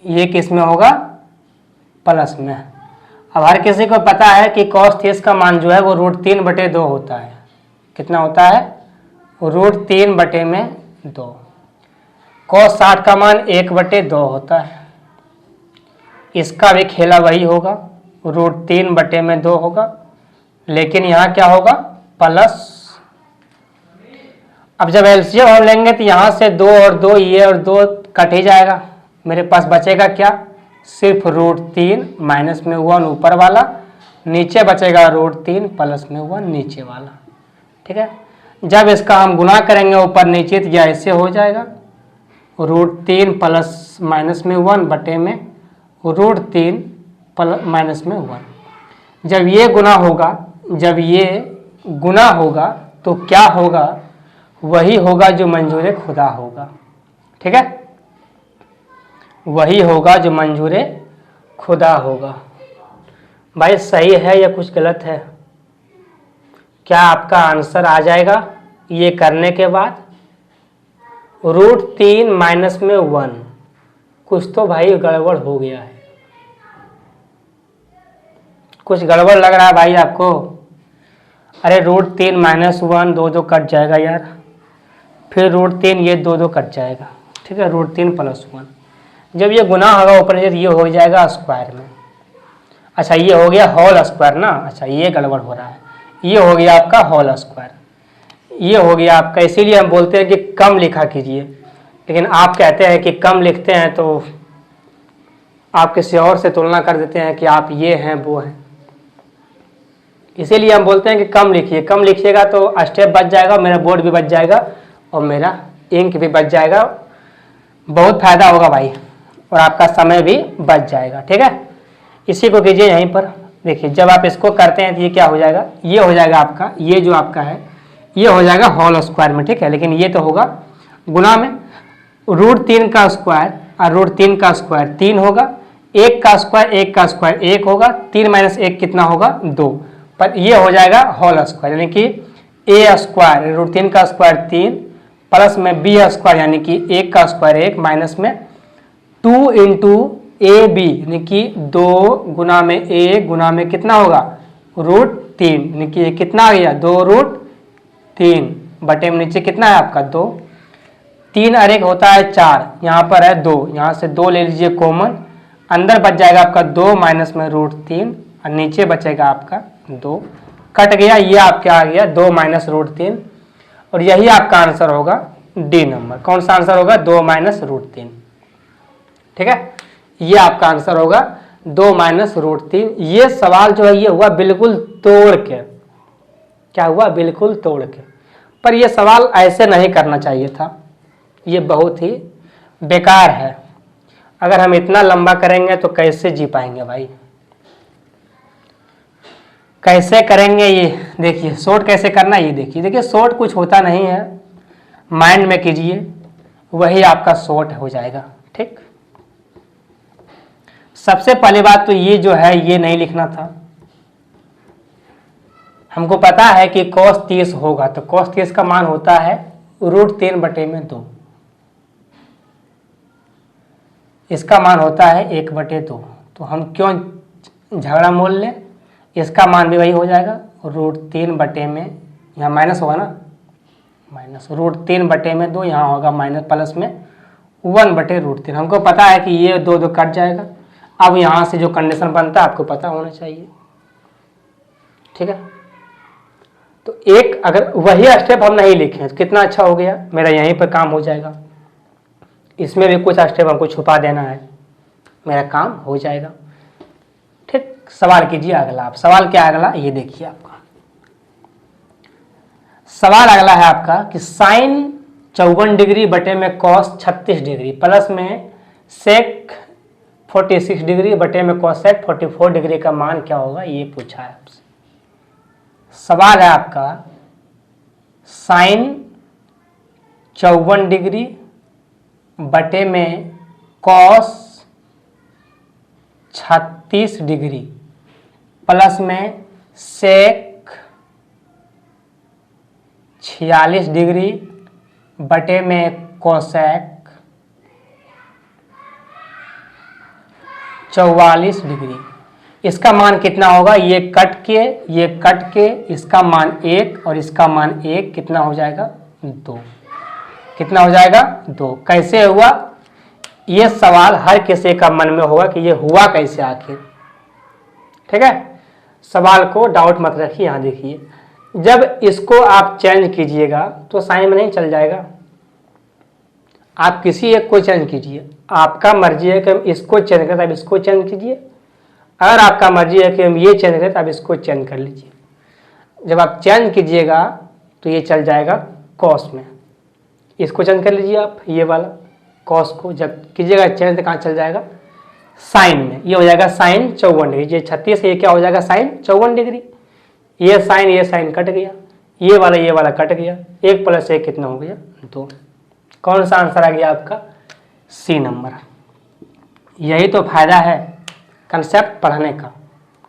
ये किस में होगा, प्लस में। अब हर किसी को पता है कि cos 30 का मान जो है वो √3/2 होता है। कितना होता है, √3/2। cos 60 का मान 1/2 होता है। इसका भी खेला वही होगा, √3/2 होगा, लेकिन यहाँ क्या होगा प्लस। अब जब एलसीएम हम लेंगे तो यहाँ से 2 और 2, ये और 2 कट ही जाएगा। मेरे पास बचेगा क्या, सिर्फ √3 माइनस में 1 ऊपर वाला, नीचे बचेगा √3 प्लस में 1 नीचे वाला। ठीक है, जब इसका हम गुना करेंगे ऊपर नीचे तो यह ऐसे हो जाएगा, √3 प्लस माइनस में 1 बटे में √3 माइनस में 1। जब ये गुना होगा, जब ये गुना होगा तो क्या होगा, वही होगा जो मंजूर खुदा होगा। ठीक है, वही होगा जो मंजूर खुदा होगा। भाई सही है या कुछ गलत है? क्या आपका आंसर आ जाएगा ये करने के बाद? √3 माइनस में 1, कुछ तो भाई गड़बड़ हो गया है, कुछ गड़बड़ लग रहा है भाई आपको। अरे √3 माइनस 1, 2 कट जाएगा यार, फिर √3 ये 2 कट जाएगा। ठीक है, √3 प्लस 1, जब ये गुना होगा ऊपर नीचे ये हो जाएगा स्क्वायर में। अच्छा ये हो गया होल स्क्वायर ना, अच्छा ये गड़बड़ हो रहा है, ये हो गया आपका होल स्क्वायर, ये हो गया आपका। इसीलिए हम बोलते हैं कि कम लिखा कीजिए, लेकिन आप कहते हैं कि कम लिखते हैं तो आप किसी और से तुलना कर देते हैं कि आप ये हैं वो हैं। इसीलिए हम बोलते हैं कि कम लिखिए, कम लिखिएगा तो स्टेप बच जाएगा, मेरा बोर्ड भी बच जाएगा और मेरा इंक भी बच जाएगा। बहुत फायदा होगा भाई, और आपका समय भी बच जाएगा। ठीक है, इसी को कीजिए यहीं पर। देखिए जब आप इसको करते हैं तो ये क्या हो जाएगा, ये हो जाएगा आपका, ये जो आपका है ये हो जाएगा होल स्क्वायर में। ठीक है, लेकिन ये तो होगा गुना में। √3 का स्क्वायर और √3 का स्क्वायर 3 होगा, 1 का स्क्वायर 1 का स्क्वायर 1 होगा, 3 माइनस 1 कितना होगा 2, पर ये हो जाएगा होल स्क्वायर, यानी कि a स्क्वायर √3 का स्क्वायर 3 प्लस में b स्क्वायर यानी कि 1 का स्क्वायर 1 माइनस में 2 इंटू ab यानी कि 2 गुना में a गुना में कितना होगा √3, यानी कि ये कितना आ गया 2√3 बटे में नीचे कितना है आपका 2, 3 और 1 होता है 4, यहाँ पर है 2, यहाँ से 2 ले लीजिए कॉमन, अंदर बच जाएगा आपका 2 माइनस में √3 और नीचे बचेगा आपका 2, कट गया, ये आपका आ गया 2 माइनस √3, और यही आपका आंसर होगा डी नंबर। कौन सा आंसर होगा 2 माइनस √3। ठीक है, ये आपका आंसर होगा 2 माइनस √3। ये सवाल जो है ये हुआ बिल्कुल तोड़ के, क्या हुआ बिल्कुल तोड़ के, पर ये सवाल ऐसे नहीं करना चाहिए था, ये बहुत ही बेकार है। अगर हम इतना लंबा करेंगे तो कैसे जी पाएंगे भाई, कैसे करेंगे ये देखिए। शॉर्ट कैसे करना ये देखिए, देखिए शॉर्ट कुछ होता नहीं है, माइंड में कीजिए। वही आपका शॉर्ट हो जाएगा। ठीक, सबसे पहली बात तो ये जो है ये नहीं लिखना था। हमको पता है कि cos 30 होगा, तो cos 30 का मान होता है √3/2। इसका मान होता है 1/2। तो हम क्यों झगड़ा मोल लें, इसका मान भी वही हो जाएगा √3/, यहाँ माइनस होगा ना, माइनस √3/2, यहाँ होगा माइनस प्लस में 1/√3। हमको पता है कि ये दो दो कट जाएगा। अब यहाँ से जो कंडीशन बनता है आपको पता होना चाहिए। ठीक है, तो एक अगर वही स्टेप हम नहीं लिखें तो कितना अच्छा हो गया, मेरा यहीं पर काम हो जाएगा। इसमें भी कुछ स्टेप हमको छुपा देना है, मेरा काम हो जाएगा। ठीक, सवाल कीजिए अगला आप। सवाल क्या अगला ये देखिए आपका सवाल अगला है आपका कि साइन 54 डिग्री बटे में कॉस 36 डिग्री प्लस में सेक 46 डिग्री बटे में कॉसेक 44 डिग्री का मान क्या होगा, ये पूछा है आपसे। सवाल है आपका साइन 54 डिग्री बटे में कॉस 36 डिग्री प्लस में सेक 46 डिग्री बटे में कोसेक 44 डिग्री। इसका मान कितना होगा, ये कट के इसका मान 1 और इसका मान 1 कितना हो जाएगा 2। कितना हो जाएगा 2। कैसे हुआ, ये सवाल हर किसी का मन में होगा कि ये हुआ कैसे आखिर। ठीक है, सवाल को डाउट मत रखिए। यहाँ देखिए, जब इसको आप चेंज कीजिएगा तो साइन में नहीं चल जाएगा। आप किसी एक को चेंज कीजिए, आपका मर्जी है कि हम इसको चेंज करें, आप इसको चेंज कीजिए। अगर आपका मर्जी है कि हम ये चेंज करें तो आप इसको चेंज कर लीजिए। जब आप चेंज कीजिएगा तो ये चल जाएगा कॉस में, इसको चेंज कर लीजिए आप, ये वाला कॉस को जब कीजिएगा चेंज तो कहाँ चल जाएगा साइन में। ये हो जाएगा साइन 54 डिग्री, ये 36 ये क्या हो जाएगा साइन 54 डिग्री। ये साइन कट गया, ये वाला कट गया, 1 + 1 कितना हो गया 2। कौन सा आंसर आ गया आपका, सी नंबर। यही तो फायदा है कंसेप्ट पढ़ने का।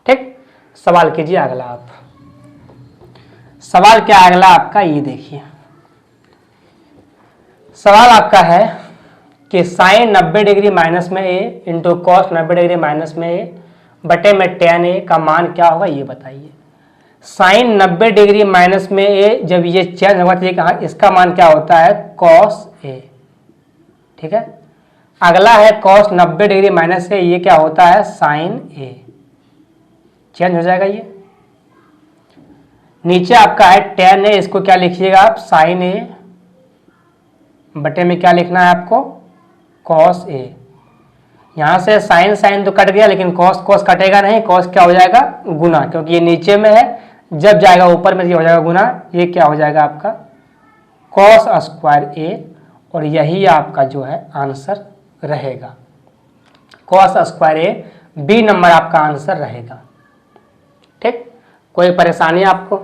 ठीक, सवाल कीजिए अगला आप। सवाल क्या अगला आपका ये देखिए। सवाल आपका है कि साइन 90 डिग्री माइनस में ए इंटू कॉस 90 डिग्री माइनस में ए बटे में tan ए का मान क्या होगा, ये बताइए। साइन 90 डिग्री माइनस में ए जब ये चेंज होगा तो ये कहा, इसका मान क्या होता है कॉस ए। ठीक है, अगला है कॉस 90 डिग्री माइनस ए, ये क्या होता है साइन ए। चेंज हो जाएगा ये। नीचे आपका है tan ए, इसको क्या लिखिएगा आप साइन ए बटे में क्या लिखना है आपको कॉस ए। यहाँ से साइन तो कट गया, लेकिन कॉस कटेगा नहीं, कॉस क्या हो जाएगा गुना, क्योंकि ये नीचे में है, जब जाएगा ऊपर में ये हो जाएगा गुना। ये क्या हो जाएगा आपका कॉस स्क्वायर ए, और यही आपका जो है आंसर रहेगा। Cos square A B number आपका आंसर रहेगा। ठीक, कोई परेशानी आपको,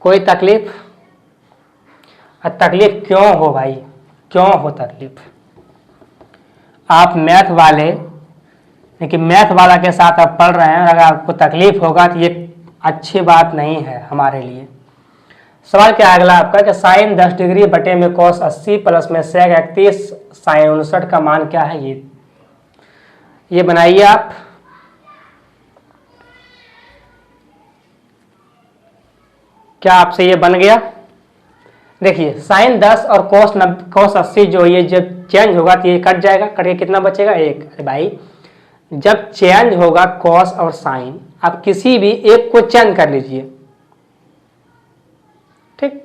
कोई तकलीफ? तकलीफ क्यों हो भाई, क्यों हो तकलीफ? आप मैथ वाले, लेकिन मैथ वाला के साथ आप पढ़ रहे हैं, अगर आपको तकलीफ होगा तो ये अच्छी बात नहीं है हमारे लिए। सवाल क्या है अगला आपका कि साइन 10 डिग्री बटे में कॉस 80 प्लस में सेक 31 साइन 59 का मान क्या है, ये बनाइए आप। क्या आपसे ये बन गया? देखिए साइन 10 और कॉस 80 जो ये जब चेंज होगा तो ये कट जाएगा, कट के कितना बचेगा 1। अरे भाई जब चेंज होगा कॉस और साइन, आप किसी भी एक को चेंज कर लीजिए। ठीक,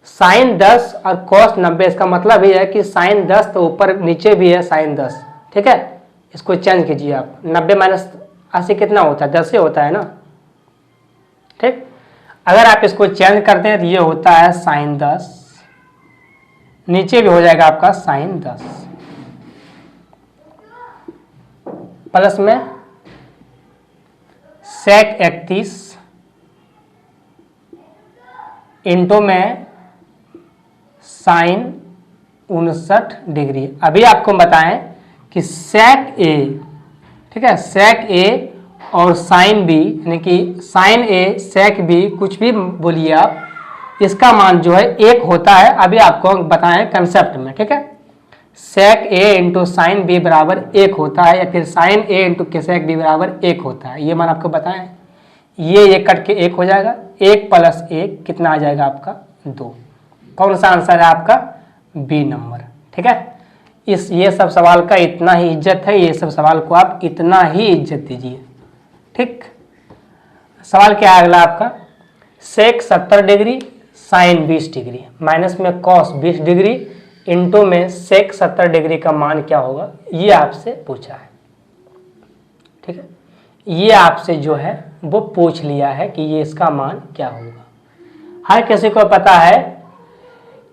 साइन 10 और कॉस 90, इसका मतलब ये है कि साइन 10 तो ऊपर नीचे भी है साइन 10। ठीक है, इसको चेंज कीजिए आप। 90 माइनस 80 कितना होता है 10 ही होता है ना। ठीक, अगर आप इसको चेंज करते हैं तो ये होता है साइन 10, नीचे भी हो जाएगा आपका साइन 10 प्लस में सेक 31 इंटू में साइन 59 डिग्री। अभी आपको बताएं कि सेक ए, ठीक है, सेक ए और साइन बी, यानी कि साइन ए सेक बी कुछ भी बोलिए आप, इसका मान जो है 1 होता है। अभी आपको बताएं कंसेप्ट में, ठीक है। सेक ए इंटू साइन बी बराबर 1 होता है, या फिर साइन ए इंटू सेक बी बराबर 1 होता है, ये मान आपको बताएं। ये कट के 1 हो जाएगा, 1 प्लस 1 कितना आ जाएगा आपका 2। कौन सा आंसर है आपका? बी नंबर, ठीक है। ये सब सवाल का इतना ही इज्जत है, ये सब सवाल को आप इतना ही इज्जत दीजिए, ठीक। सवाल क्या है अगला आपका? सेक 70 डिग्री साइन 20 डिग्री माइनस में कॉस 20 डिग्री इंटू में सेक 70 डिग्री का मान क्या होगा, ये आपसे पूछा है, ठीक है। ये आपसे जो है वो पूछ लिया है कि ये इसका मान क्या होगा। हर किसी को पता है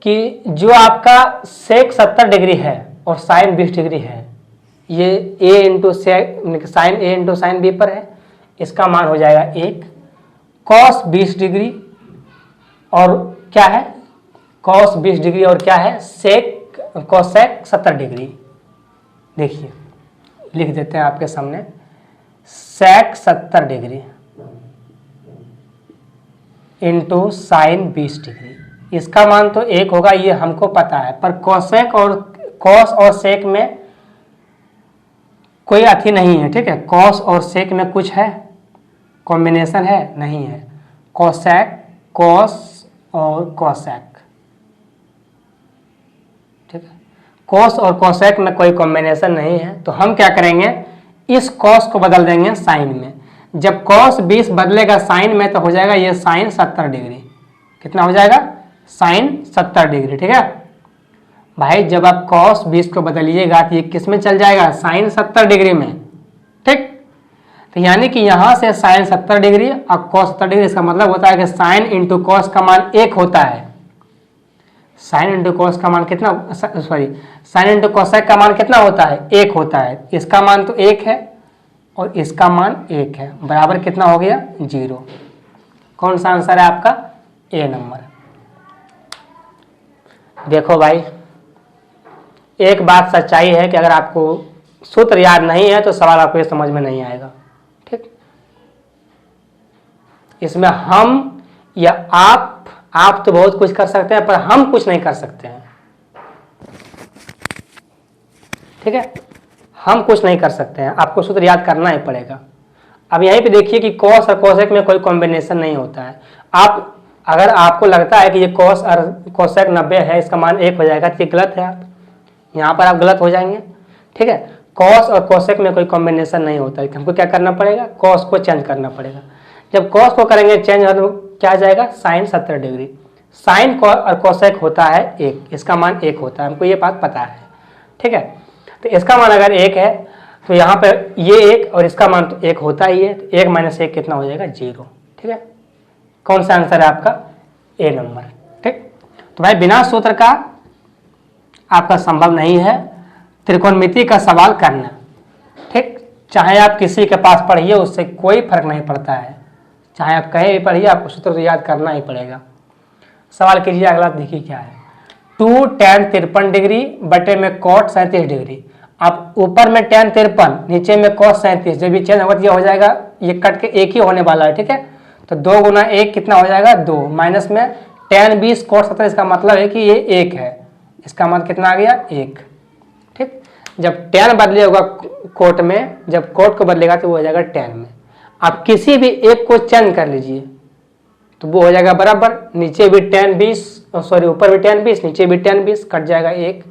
कि जो आपका सेक 70 डिग्री है और साइन 20 डिग्री है, ये ए इंटू साइन ए इंटू साइन बी पर है, इसका मान हो जाएगा 1। कॉस 20 डिग्री और क्या है? कॉस 20 डिग्री और क्या है? Sec cosec 70 degree. देखिए लिख देते हैं आपके सामने, sec 70 degree into sine 20 degree, इसका मान तो 1 होगा, ये हमको पता है। पर कोसेक और कॉस और सेक में कोई अथी नहीं है, ठीक है। कॉस और सेक में कुछ है, कॉम्बिनेशन है? नहीं है। कोसेक, कॉस और कोसेक, ठीक है। कॉस और कोसेक में कोई कॉम्बिनेशन नहीं है, तो हम क्या करेंगे, इस कॉस को बदल देंगे साइन में। जब कॉस 20 बदलेगा साइन में तो हो जाएगा ये साइन 70 डिग्री। कितना हो जाएगा? साइन 70 डिग्री, ठीक है भाई। जब आप कॉस 20 को बदलिएगा तो ये किस में चल जाएगा? साइन 70 डिग्री में, ठीक। तो यानी कि यहाँ से साइन 70 डिग्री और कॉस 70 डिग्री, इसका मतलब होता है कि साइन इंटू कॉस का मान 1 होता है। साइन इंटू कॉस का मान कितना, सॉरी, साइन इंटू कोसेक का मान कितना होता है? 1 होता है। इसका मान तो 1 है और इसका मान 1 है, बराबर कितना हो गया? 0। कौन सा आंसर है आपका? ए नंबर। देखो भाई, एक बात सच्चाई है कि अगर आपको सूत्र याद नहीं है तो सवाल आपको ये समझ में नहीं आएगा, ठीक। इसमें हम या आप तो बहुत कुछ कर सकते हैं, पर हम कुछ नहीं कर सकते हैं, ठीक है। हम कुछ नहीं कर सकते हैं, आपको सूत्र याद करना ही पड़ेगा। अब यहीं पे देखिए कि कॉस और कोसेक में कोई कॉम्बिनेशन नहीं होता है। आप अगर आपको लगता है कि ये कॉस और कोसेक 90 है, इसका मान 1 हो जाएगा, तो ये गलत है। आप यहाँ पर आप गलत हो जाएंगे, ठीक है। कॉस और कोसेक में कोई कॉम्बिनेशन नहीं होता है, हमको क्या करना पड़ेगा? कॉस को चेंज करना पड़ेगा। जब कॉस को करेंगे चेंज तो क्या आ जाएगा? Sine 70 degree. साइन और कोसेक होता है 1, इसका मान 1 होता है, हमको ये बात पता है, ठीक है। तो इसका मान अगर 1 है तो यहाँ पर ये 1 और इसका मान तो 1 होता ही है, तो 1 माइनस 1 कितना हो जाएगा? 0, ठीक है। कौन सा आंसर है आपका? ए नंबर, ठीक। तो भाई बिना सूत्र का आपका संभव नहीं है त्रिकोणमिति का सवाल करना, ठीक। चाहे आप किसी के पास पढ़िए, उससे कोई फर्क नहीं पड़ता है। चाहे आप कहीं भी पढ़िए, आपको सूत्र तो याद करना ही पड़ेगा। सवाल कीजिए अगला, देखिए क्या है। 2 tan 53 डिग्री बटे में cot 37 डिग्री। आप ऊपर में tan 53, नीचे में cos 37, जब ये चेंज होगा तो ये हो जाएगा, ये कट के 1 ही होने वाला है, ठीक है। तो 2 गुना 1 कितना हो जाएगा? 2, माइनस में tan 20 cot 70, इसका मतलब है कि ये 1 है, इसका मतलब कितना आ गया? 1, ठीक। जब tan बदले होगा कोट में, जब कोट को बदलेगा तो वो हो जाएगा tan में। आप किसी भी एक को चेंज कर लीजिए तो वो हो जाएगा बराबर, नीचे भी tan 20, सॉरी ऊपर भी tan 20, नीचे भी tan 20, कट जाएगा 1।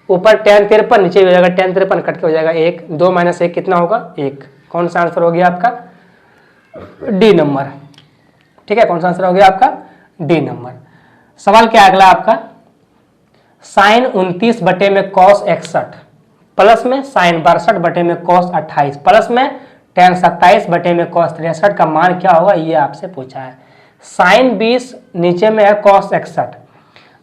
ऊपर tan 53, नीचे भी हो जाएगा tan 53, कट के हो जाएगा 1। 2 माइनस 1 कितना होगा? 1। कौन सा आंसर हो गया आपका? डी नंबर, ठीक है। कौन सा आंसर हो गया आपका? D number. सवाल क्या अगला आपका? साइन 29 बटे में cos 61 प्लस में साइन 62 बटे में cos 28 प्लस में tan 27 बटे में cos 63 का मान क्या होगा, ये आपसे पूछा है। साइन 20 नीचे में है cos 61,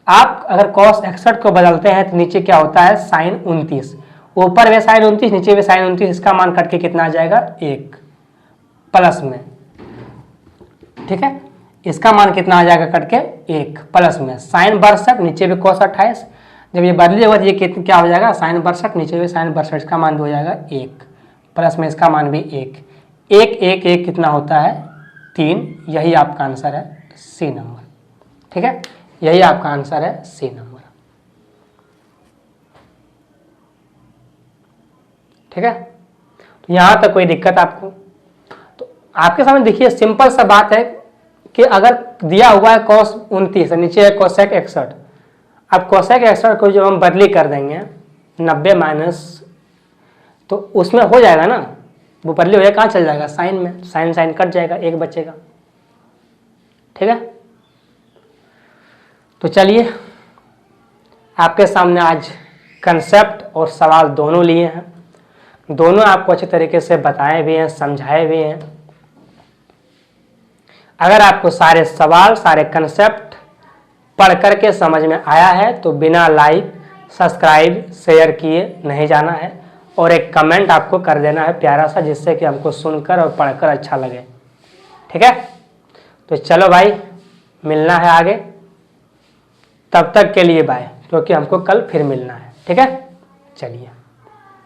आप अगर cos 61 को बदलते हैं तो नीचे क्या होता है? साइन 29, ऊपर में साइन 29, नीचे में साइन 29, इसका मान कट के कितना आ जाएगा? 1 प्लस में, ठीक है। इसका मान कितना आ जाएगा? कट के 1 प्लस में साइन 62, नीचे भी cos 28, जब ये बदली होगा तो ये क्या हो जाएगा, साइन 62, नीचे भी साइन 62, इसका मान भी हो जाएगा 1, प्लस में इसका मान भी 1, 1 1 1 कितना होता है 3, यही आपका आंसर है सी नंबर। ठीक है, यही आपका आंसर है सी नंबर। ठीक है, तो यहाँ तक कोई दिक्कत आपको? तो आपके सामने देखिए सिंपल सा बात है कि अगर दिया हुआ है cos 29, नीचे है cosec 61, अब cosec 61 को जो हम बदली कर देंगे 90 माइनस, तो उसमें हो जाएगा ना, वो बदली हो जाएगा, कहाँ चल जाएगा, साइन में, साइन साइन कट जाएगा, एक बचेगा। ठीक है, तो चलिए आपके सामने आज कंसेप्ट और सवाल दोनों लिए हैं, दोनों आपको अच्छे तरीके से बताए भी हैं, समझाए भी हैं। अगर आपको सारे सवाल, सारे कंसेप्ट पढ़ करके समझ में आया है तो बिना लाइक, सब्सक्राइब, शेयर किए नहीं जाना है, और एक कमेंट आपको कर देना है प्यारा सा, जिससे कि हमको सुनकर और पढ़कर अच्छा लगे। ठीक है, तो चलो भाई मिलना है आगे, तब तक के लिए बाय, क्योंकि हमको कल फिर मिलना है। ठीक है, चलिए।